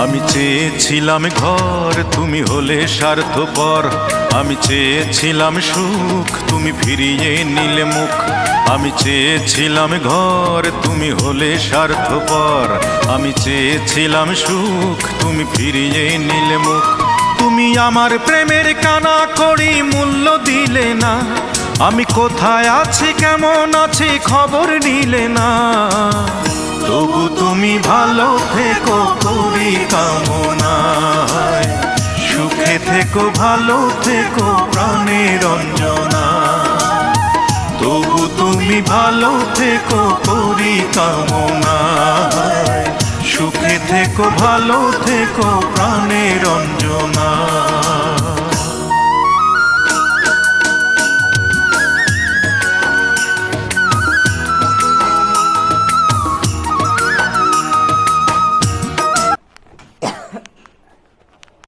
আমি চেয়েছিলাম ঘর, তুমি হলে স্বার্থপর। আমি চেয়েছিলাম সুখ, তুমি ফিরিয়ে নিলে মুখ। আমি চেয়েছিলাম ঘর, তুমি হলে স্বার্থপর। আমি চেয়েছিলাম সুখ, তুমি ফিরিয়ে নিলে মুখ। তুমি আমার প্রেমের কানা করি মূল্য দিলে না। আমি কোথায় আছি, কেমন আছি, খবর নিলে না। তবু তুমি ভালো থেকো করি কামনায়। সুখে থেকো, ভালো থেকো প্রাণের অঞ্জনা। তবু তুমি ভালো থেকো করি কামনায়। সুখে থেকো, ভালো থেকো প্রাণের অঞ্জনা।